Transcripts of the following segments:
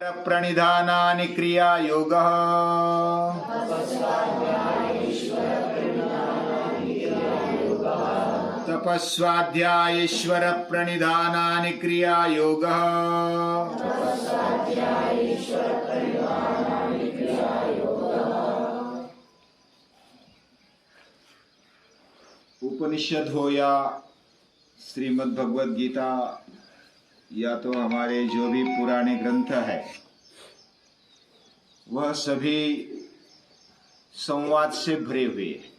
प्रणिधानानि क्रिया योगः तपस्वाध्यायेश्वर प्रणिधानानि क्रिया योगः उपनिषद हो या श्रीमद् भगवद गीता या तो हमारे जो भी पुराने ग्रंथ है वह सभी संवाद से भरे हुए हैं।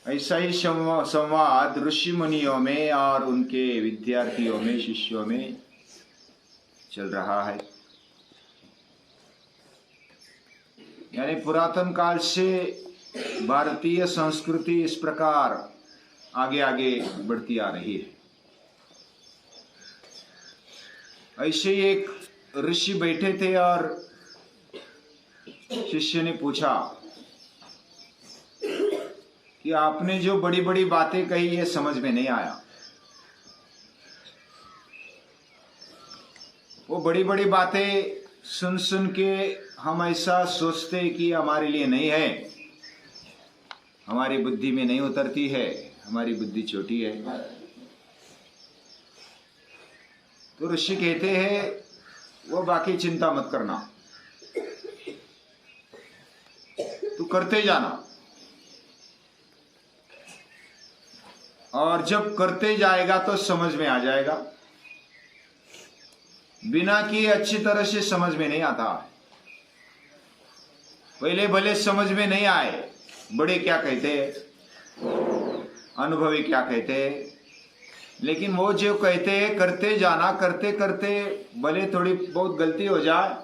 ऐसा ही संवाद ऋषि मुनियों में और उनके विद्यार्थियों में, शिष्यों में चल रहा है। यानी पुरातन काल से भारतीय संस्कृति इस प्रकार आगे आगे बढ़ती आ रही है। ऐसे ही एक ऋषि बैठे थे और शिष्य ने पूछा कि आपने जो बड़ी बड़ी बातें कही ये समझ में नहीं आया। वो बड़ी बड़ी बातें सुन सुन के हम ऐसा सोचते कि हमारे लिए नहीं है, हमारी बुद्धि में नहीं उतरती है, हमारी बुद्धि छोटी है। तो ऋषि कहते हैं वो बाकी चिंता मत करना, तू करते जाना, और जब करते जाएगा तो समझ में आ जाएगा। बिना किए अच्छी तरह से समझ में नहीं आता। पहले भले समझ में नहीं आए, बड़े क्या कहते, अनुभवी क्या कहते, लेकिन वो जो कहते हैं करते जाना, करते करते भले थोड़ी बहुत गलती हो जाए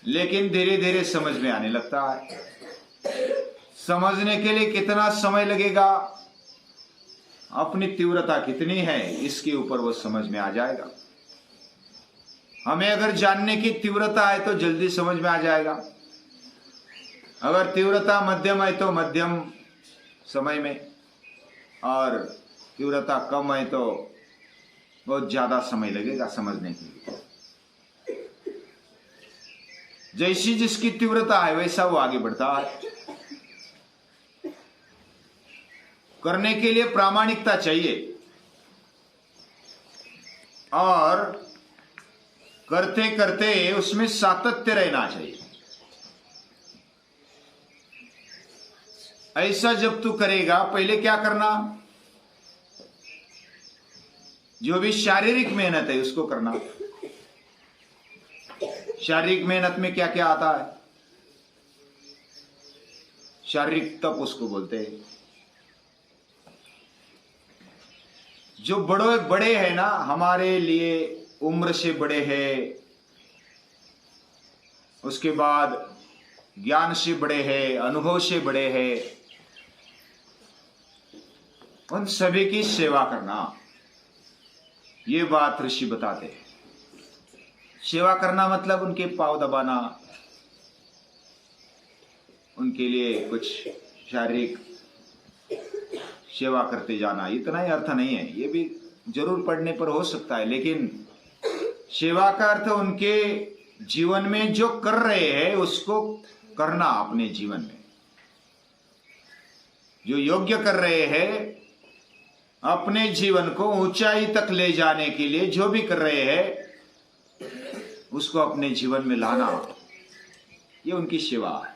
लेकिन धीरे धीरे समझ में आने लगता है। समझने के लिए कितना समय लगेगा, अपनी तीव्रता कितनी है, इसके ऊपर वो समझ में आ जाएगा। हमें अगर जानने की तीव्रता है तो जल्दी समझ में आ जाएगा। अगर तीव्रता मध्यम है तो मध्यम समय में, और तीव्रता कम है तो बहुत ज्यादा समय लगेगा समझने के लिए। जैसी जिसकी तीव्रता है वैसा वो आगे बढ़ता है। करने के लिए प्रामाणिकता चाहिए और करते करते उसमें सातत्य रहना चाहिए। ऐसा जब तू करेगा, पहले क्या करना, जो भी शारीरिक मेहनत है उसको करना। शारीरिक मेहनत में क्या क्या आता है, शारीरिक तप उसको बोलते हैं। जो बड़े बड़े हैं ना, हमारे लिए उम्र से बड़े हैं, उसके बाद ज्ञान से बड़े हैं, अनुभव से बड़े हैं, उन सभी की सेवा करना, ये बात ऋषि बताते हैं। सेवा करना मतलब उनके पांव दबाना, उनके लिए कुछ शारीरिक सेवा करते जाना, इतना ही अर्थ नहीं है। ये भी जरूर पढ़ने पर हो सकता है, लेकिन सेवा का अर्थ उनके जीवन में जो कर रहे हैं उसको करना अपने जीवन में। जो योग्य कर रहे हैं, अपने जीवन को ऊंचाई तक ले जाने के लिए जो भी कर रहे हैं उसको अपने जीवन में लाना, ये उनकी सेवा है।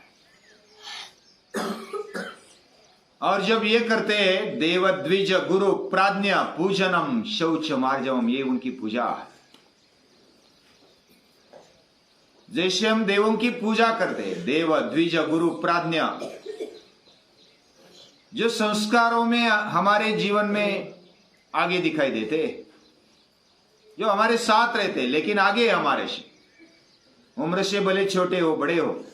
और जब ये करते हैं, देव द्विज गुरु प्राज्ञ पूजनम शौच मार्जवम, ये उनकी पूजा है। जैसे हम देवों की पूजा करते हैं, देव द्विज गुरु प्राज्ञ, जो संस्कारों में हमारे जीवन में आगे दिखाई देते, जो हमारे साथ रहते लेकिन आगे हमारे से, उम्र से भले छोटे हो बड़े हो,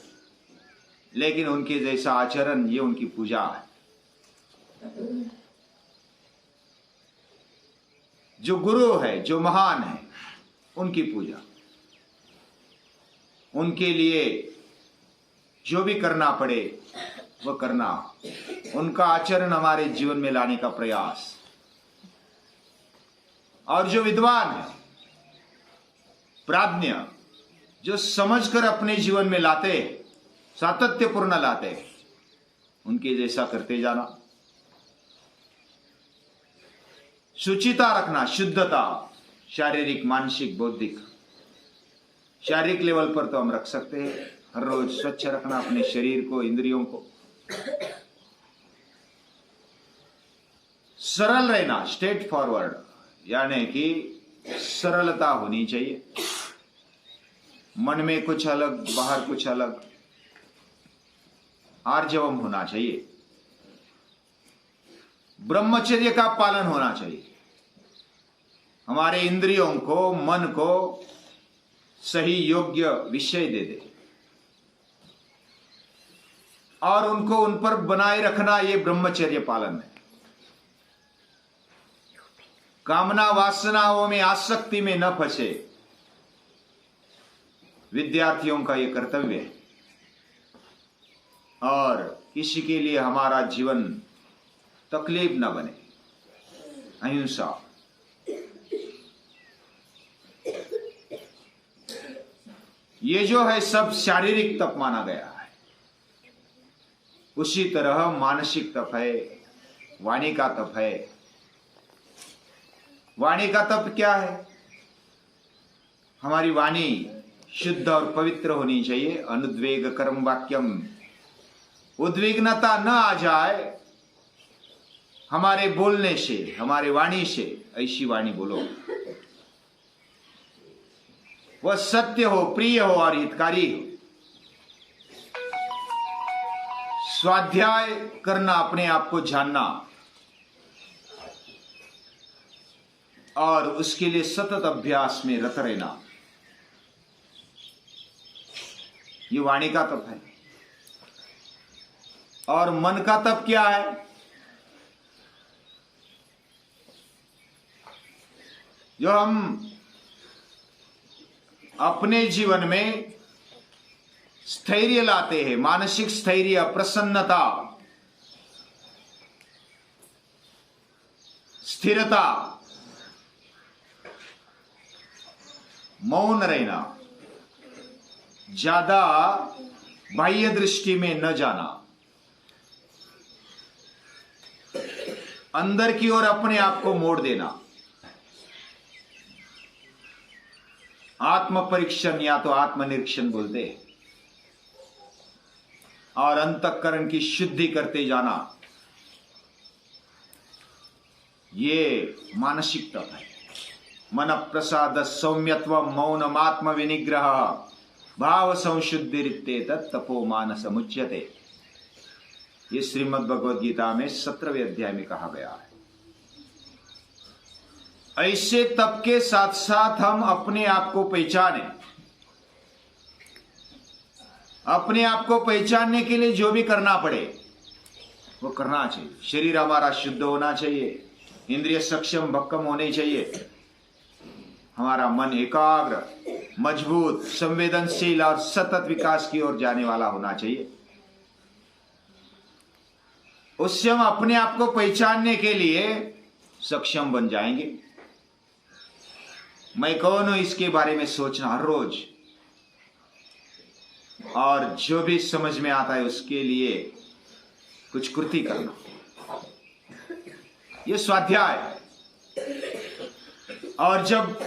लेकिन उनके जैसा आचरण, ये उनकी पूजा है। जो गुरु है, जो महान है, उनकी पूजा, उनके लिए जो भी करना पड़े वो करना, उनका आचरण हमारे जीवन में लाने का प्रयास। और जो विद्वान है प्राज्ञ जो समझकर अपने जीवन में लाते हैं, सातत्यपूर्ण लाते हैं, उनके जैसा करते जाना। शुचिता रखना, शुद्धता, शारीरिक, मानसिक, बौद्धिक। शारीरिक लेवल पर तो हम रख सकते हैं, हर रोज स्वच्छ रखना अपने शरीर को, इंद्रियों को। सरल रहना, स्ट्रेट फॉरवर्ड, यानी कि सरलता होनी चाहिए। मन में कुछ अलग, बाहर कुछ अलग, आर्जवम होना चाहिए। ब्रह्मचर्य का पालन होना चाहिए। हमारे इंद्रियों को, मन को सही योग्य विषय दे दे और उनको उन पर बनाए रखना, ये ब्रह्मचर्य पालन है। कामना वासनाओं में, आसक्ति में न फंसे, विद्यार्थियों का यह कर्तव्य है। और किसी के लिए हमारा जीवन तकलीफ न बने। अहिंसा, ये जो है सब शारीरिक तप माना गया है। उसी तरह मानसिक तप है, वाणी का तप है। वाणी का तप क्या है? हमारी वाणी शुद्ध और पवित्र होनी चाहिए। अनुद्वेग कर्म वाक्यम, उद्विग्नता न आ जाए हमारे बोलने से, हमारे वाणी से। ऐसी वाणी बोलो वह सत्य हो, प्रिय हो और हितकारी हो। स्वाध्याय करना, अपने आप को जानना और उसके लिए सतत अभ्यास में रत रहना, ये वाणी का तप है। और मन का तप क्या है? जो हम अपने जीवन में स्थैर्य लाते हैं, मानसिक स्थैर्य, प्रसन्नता, स्थिरता, मौन रहना, ज्यादा बाह्य दृष्टि में न जाना, अंदर की ओर अपने आप को मोड़ देना। आत्म परीक्षण या तो आत्मनिरीक्षण बोलते हैं। और अंतःकरण की शुद्धि करते जाना, ये मानसिक तप है। मन प्रसाद सौम्यत्व मौनम आत्म विनिग्रह भाव संशुद्धि तपो मानस मुच्यते। ये श्रीमद् भगवद गीता में 17वें अध्याय में कहा गया है। ऐसे तप के साथ साथ हम अपने आप को पहचाने। अपने आप को पहचानने के लिए जो भी करना पड़े वो करना चाहिए। शरीर हमारा शुद्ध होना चाहिए, इंद्रिय सक्षम भक्कम होने चाहिए, हमारा मन एकाग्र, मजबूत, संवेदनशील और सतत विकास की ओर जाने वाला होना चाहिए। उससे हम अपने आप को पहचानने के लिए सक्षम बन जाएंगे। मैं कौन हूं, इसके बारे में सोचना हर रोज, और जो भी समझ में आता है उसके लिए कुछ कृति करना, ये स्वाध्याय है। और जब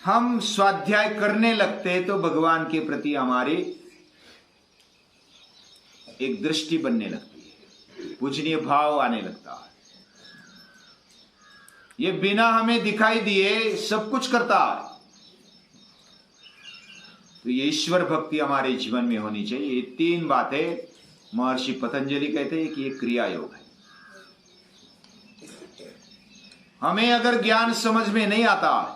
हम स्वाध्याय करने लगते हैं तो भगवान के प्रति हमारी एक दृष्टि बनने लगती है, पूजनीय भाव आने लगता है। ये बिना हमें दिखाई दिए सब कुछ करता है। तो ये ईश्वर भक्ति हमारे जीवन में होनी चाहिए। ये 3 बातें महर्षि पतंजलि कहते हैं कि ये क्रिया योग है। हमें अगर ज्ञान समझ में नहीं आता,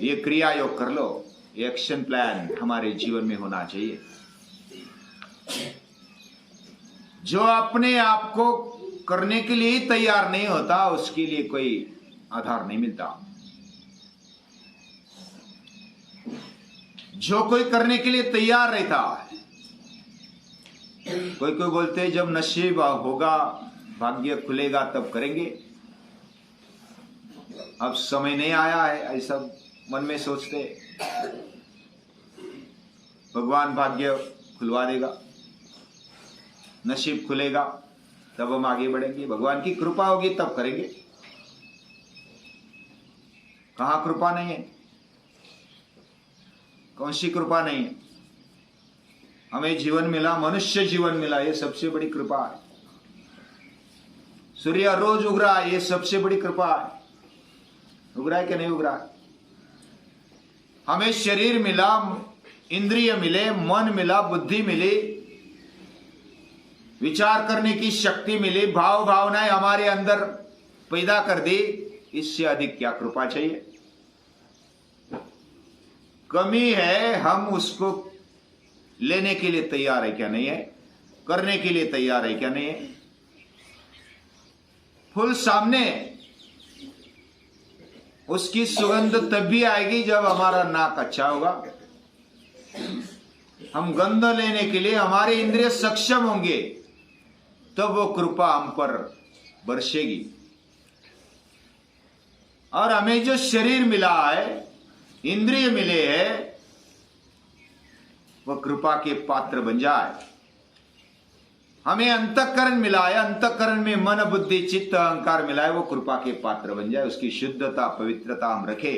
ये क्रिया योग कर लो। ये एक्शन प्लान हमारे जीवन में होना चाहिए। जो अपने आप को करने के लिए ही तैयार नहीं होता, उसके लिए कोई आधार नहीं मिलता। जो कोई करने के लिए तैयार रहता है, कोई कोई बोलते हैं जब नसीब होगा, भाग्य खुलेगा तब करेंगे। अब समय नहीं आया है, ऐसा मन में सोचते भगवान भाग्य खुलवा देगा, नसीब खुलेगा, तब हम आगे बढ़ेंगे, भगवान की कृपा होगी तब करेंगे। कहाँ कृपा नहीं है? कौन सी कृपा नहीं है? हमें जीवन मिला, मनुष्य जीवन मिला, ये सबसे बड़ी कृपा है। सूर्य रोज उग रहा है, ये सबसे बड़ी कृपा है। उग रहा है कि नहीं उग रहा है? हमें शरीर मिला, इंद्रिय मिले, मन मिला, बुद्धि मिली, विचार करने की शक्ति मिली, भाव भावनाएं हमारे अंदर पैदा कर दी, इससे अधिक क्या कृपा चाहिए? कमी है, हम उसको लेने के लिए तैयार है क्या नहीं है? करने के लिए तैयार है क्या नहीं है? फूल सामने, उसकी सुगंध तब भी आएगी जब हमारा नाक अच्छा होगा। हम गंध लेने के लिए हमारे इंद्रिय सक्षम होंगे, तब वो कृपा हम पर बरसेगी। और हमें जो शरीर मिला है, इंद्रिय मिले हैं, वह कृपा के पात्र बन जाए। हमें अंतःकरण मिला है, अंतःकरण में मन बुद्धि चित्त अहंकार मिला है, वो कृपा के पात्र बन जाए, उसकी शुद्धता पवित्रता हम रखे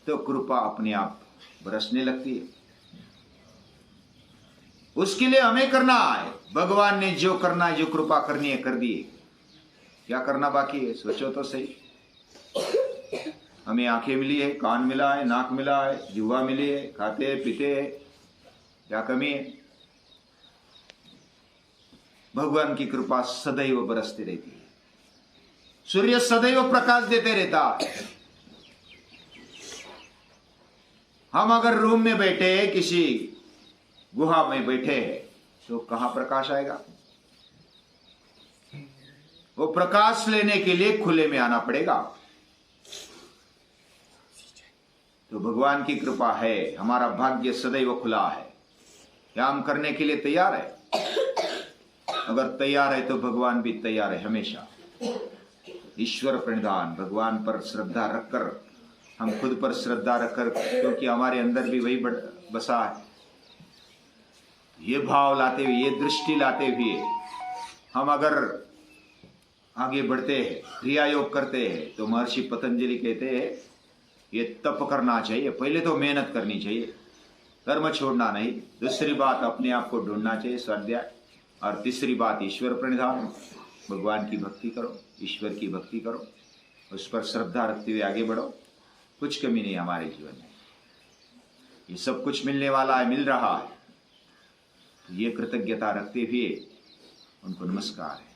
तो कृपा अपने आप बरसने लगती है। उसके लिए हमें करना है, भगवान ने जो करना है, जो कृपा करनी है कर दी। क्या करना बाकी है? सोचो तो सही। हमें आंखें मिली है, कान मिला है, नाक मिला है, जिह्वा मिली है, खाते हैं, पीते हैं, क्या कमी है? भगवान की कृपा सदैव बरसती रहती है। सूर्य सदैव प्रकाश देते रहता है। हम अगर रूम में बैठे, किसी गुहा में बैठे हैं, तो कहां प्रकाश आएगा? वो प्रकाश लेने के लिए खुले में आना पड़ेगा। तो भगवान की कृपा है, हमारा भाग्य सदैव खुला है। क्या हम करने के लिए तैयार है? अगर तैयार है तो भगवान भी तैयार है हमेशा। ईश्वर प्रणिधान, भगवान पर श्रद्धा रखकर, हम खुद पर श्रद्धा रखकर, क्योंकि हमारे अंदर भी वही बसा है, ये भाव लाते हुए, ये दृष्टि लाते हुए हम अगर आगे बढ़ते हैं, क्रिया योग करते हैं, तो महर्षि पतंजलि कहते हैं ये तप करना चाहिए। पहले तो मेहनत करनी चाहिए, कर्म छोड़ना नहीं। दूसरी बात, अपने आप को ढूंढना चाहिए, स्वाध्याय। और तीसरी बात, ईश्वर प्रणिधान, भगवान की भक्ति करो, ईश्वर की भक्ति करो, उस पर श्रद्धा रखते हुए आगे बढ़ो। कुछ कमी नहीं हमारे जीवन में, ये सब कुछ मिलने वाला है, मिल रहा है। ये कृतज्ञता रखते हुए उनको नमस्कार है।